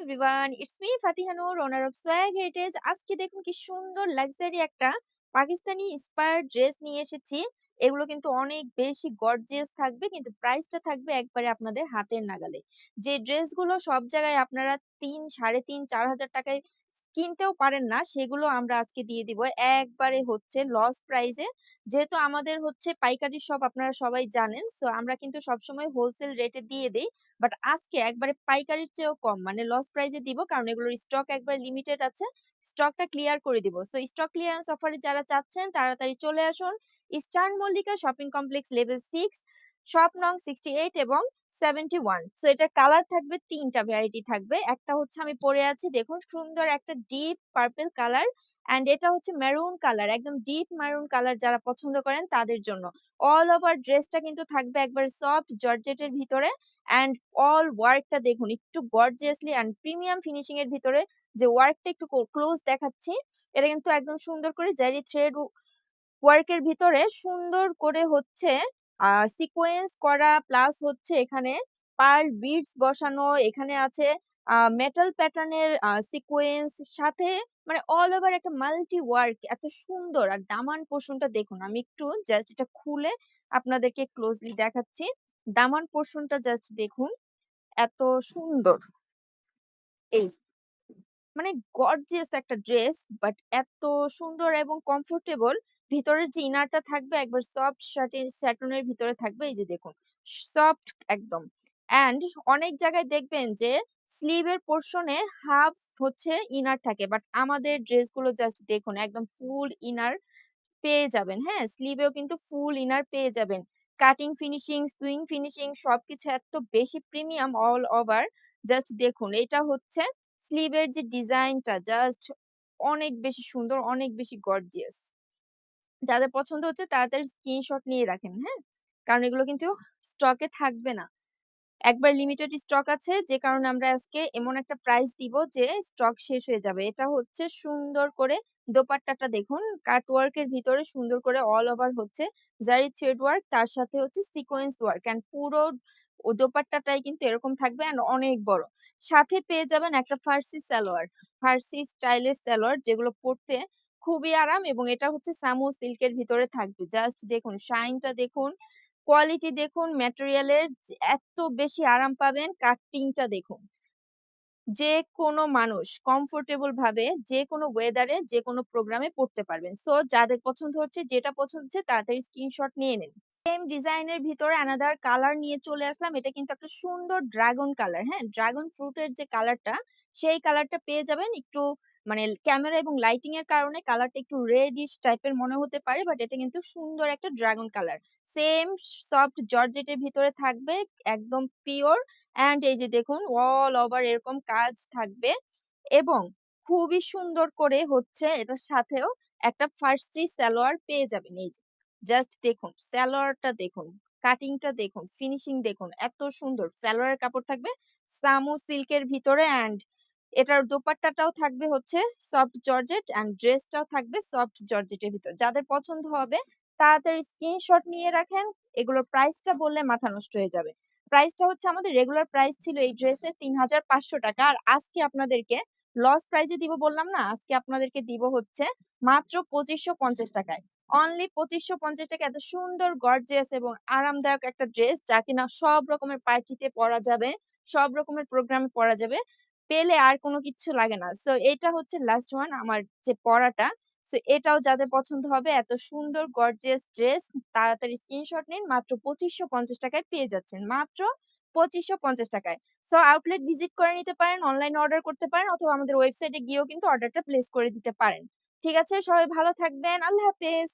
Everyone, it's me Fatiha Noor, owner of swag heritage. আজকে দেখুন কি সুন্দর লাক্সারি একটা পাকিস্তানি ইন্সপায়ার্ড ড্রেস নিয়ে এসেছি। এগুলো কিন্তু অনেক বেশি গর্জিয়াস থাকবে, কিন্তু প্রাইসটা থাকবে একবারে আপনাদের হাতের নাগালে। যে ড্রেসগুলো সব জায়গায় আপনারা ৩, ৩.৫, ৪,০০০ টাকায় কিনতেও পারেন না, সেগুলো আমরা আজকে দিয়ে দিব একবারে হচ্ছে লস প্রাইজে। যেহেতু আমাদের হচ্ছে পাইকারি শপ আপনারা সবাই জানেন। সো আমরা কিন্তু সবসময় হোলসেল রেটে দিয়ে দেই। বাট আজকে একবারে পাইকারির চেয়েও কম মানে লস প্রাইজে দিব, কারণ এগুলোর স্টক একবার লিমিটেড আছে। স্টকটা ক্লিয়ার করে দিব। সো স্টক ক্লিয়ারেন্স অফারে যারা চাচ্ছেন তাড়াতাড়ি চলে আসুন। Eastern Mallika shopping complex level 6, shop নং 68 এবং 71। সো এটার কালার থাকবে ৩ টা ভ্যারাইটি থাকবে। একটা হচ্ছে আমি পরে আছি, দেখুন সুন্দর একটা ডিপ পার্পল কালার, অ্যান্ড এটা হচ্ছে মেরুন কালার, একদম ডিপ মেরুন কালার যারা পছন্দ করেন তাদের জন্য। অল ওভার ড্রেসটা কিন্তু থাকবে একবার সফট জর্জেটের ভিতরে, অ্যান্ড অল ওয়ার্কটা দেখুন একটু গর্জিয়াসলি অ্যান্ড প্রিমিয়াম ফিনিশিং এর ভিতরে। যে ওয়ার্কটা একটু ক্লোজ দেখাচ্ছি, এটা কিন্তু একদম সুন্দর করে জারি থ্রেড ওয়ার্কের ভিতরে সুন্দর করে হচ্ছে সিকোয়েন্স করা, প্লাস হচ্ছে এখানে পার্ল বিডস বসানো, এখানে আছে মেটাল প্যাটার্নের সিকোয়েন্স সাথে, মানে অল ওভার একটা মাল্টি ওয়ার্ক এত সুন্দর। আর দামান পোরশনটা দেখুন, আমি একটু জাস্ট এটা খুলে আপনাদেরকে ক্লোজলি দেখাচ্ছি। দামান পোরশনটা জাস্ট দেখুন, এত সুন্দর। এই যে, মানে গর্জিয়াস একটা ড্রেস, বাট এত সুন্দর এবং কমফোর্টেবল। ভিতরের যে ইনারটা থাকবে একবার সফট স্যাটনের ভিতরে থাকবে, এই যে দেখুন সফট একদম। অ্যান্ড অনেক জায়গায় দেখবেন যে স্লিভের পোর্শনে হাফ হচ্ছে ইনার থাকে, বাট আমাদের ড্রেসগুলো জাস্ট দেখুন একদম ফুল ইনার পেয়ে যাবেন। হ্যাঁ, স্লিভেও কিন্তু ফুল ইনার পেয়ে যাবেন। কাটিং ফিনিশিং, সুইং ফিনিশিং সবকিছু এত বেশি প্রিমিয়াম অল ওভার। জাস্ট দেখুন এটা হচ্ছে স্লিভের যে ডিজাইনটা জাস্ট অনেক বেশি সুন্দর, অনেক বেশি গর্জিয়াস। যাদের পছন্দ হচ্ছে তাড়াতাড়ি স্ক্রিনশট নিয়ে রাখেন, হ্যাঁ? কারণ এগুলো কিন্তু স্টকে থাকবে না। একবার লিমিটেড স্টক আছে, যে কারণে আমরা আজকে এমন একটা প্রাইস দিব যে স্টক শেষ হয়ে যাবে। এটা হচ্ছে সুন্দর করে দোপাট্টাটা দেখুন, কাটওয়ার্ক এর ভিতরে সুন্দর করে অল ওভার হচ্ছে জারি থ্রেড ওয়ার্ক, তার সাথে হচ্ছে সিকোয়েন্স ওয়ার্ক, এন্ড পুরো দোপাট্টাটাই কিন্তু এরকম থাকবে এন্ড অনেক বড়। সাথে পেয়ে যাবেন একটা ফার্সি সালোয়ার, ফার্সি স্টাইলের সালোয়ার যেগুলো পরতে খুবই আরাম, এবং এটা হচ্ছে সামু সিল্কের ভিতরে থাকবে। জাস্ট দেখুন শাইনটা দেখুন, কোয়ালিটি দেখুন, ম্যাটেরিয়ালের যে এত বেশি আরাম পাবেন, কাটিংটা দেখুন। যেকোনো মানুষ কমফোর্টেবল ভাবে যেকোনো ওয়েদারে যেকোনো প্রোগ্রামে পড়তে পারবেন। সো যাদের পছন্দ হচ্ছে, যেটা পছন্দ হচ্ছে তাড়াতাড়ি স্ক্রিনশট নিয়ে নিন। সেম ডিজাইনের ভিতরে অ্যানাদার কালার নিয়ে চলে আসলাম। এটা কিন্তু একটা সুন্দর ড্রাগন কালার, হ্যাঁ? ড্রাগন ফ্রুটের যে কালারটা, সেই কালারটা পেয়ে যাবেন। একটু মানে ক্যামেরা এবং লাইটিং এর কারণে কালারটা একটু রেডিশ টাইপের মনে হতে পারে, বাট এটা কিন্তু সুন্দর একটা ড্রাগন কালার। সেম সফট জর্জেটের ভিতরে থাকবে, একদম পিওর। অ্যান্ড এই যে দেখুন অল ওভার এরকম কাজ থাকবে, এবং খুবই সুন্দর করে হচ্ছে এটার সাথেও একটা ফার্সি সালোয়ার পেয়ে যাবেন। এই যে জাস্ট দেখুন সালোয়ারটা দেখুন, কাটিংটা দেখুন, ফিনিশিং দেখুন, এত সুন্দর। সালোয়ারের কাপড় থাকবে সামু সিল্কের ভিতরে, অ্যান্ড এটার দোপাট্টাটাও থাকবে হচ্ছে সফট জর্জেট, অ্যান্ড ড্রেসটাও থাকবে সফট জর্জেটের ভিতর। যাদের পছন্দ হবে তাড়াতাড়ি স্ক্রিনশট নিয়ে রাখেন। এগুলোর প্রাইসটা বললে মাথা নষ্ট হয়ে যাবে। প্রাইসটা হচ্ছে আমাদের রেগুলার প্রাইস ছিল এই ড্রেসের ৩,৫০০ টাকা। আর আজকে আপনাদেরকে লস প্রাইজে দিব বললাম না? আজকে আপনাদেরকে দিব হচ্ছে মাত্র ২৫৫০ টাকায়। অনলি ২৫৫০ টাকায় এত সুন্দর গর্জিয়াস এবং আরামদায়ক একটা ড্রেস, যা কিনা সব রকমের পার্টিতে পরা যাবে, সব রকমের প্রোগ্রামে পরা যাবে। পেলে আর কোনো কিচ্ছু লাগে না। সো এটা হচ্ছে লাস্ট ওয়ান আমার যে পড়াটা। সো এটাও যাদের পছন্দ হবে, এত সুন্দর গর্জিয়াস ড্রেস তাড়াতাড়ি স্ক্রিনশট নিন। মাত্র ২৫৫০ টাকায় পেয়ে যাচ্ছেন। মাত্র ২৫৫০ টাকায়। সো আউটলেট ভিজিট করে নিতে পারেন, অনলাইনে অর্ডার করতে পারেন, অথবা আমাদের ওয়েবসাইটে গিয়েও কিন্তু অর্ডারটা প্লেস করে দিতে পারেন। ঠিক আছে? সবাই ভালো থাকবেন। আল্লাহ হাফেজ।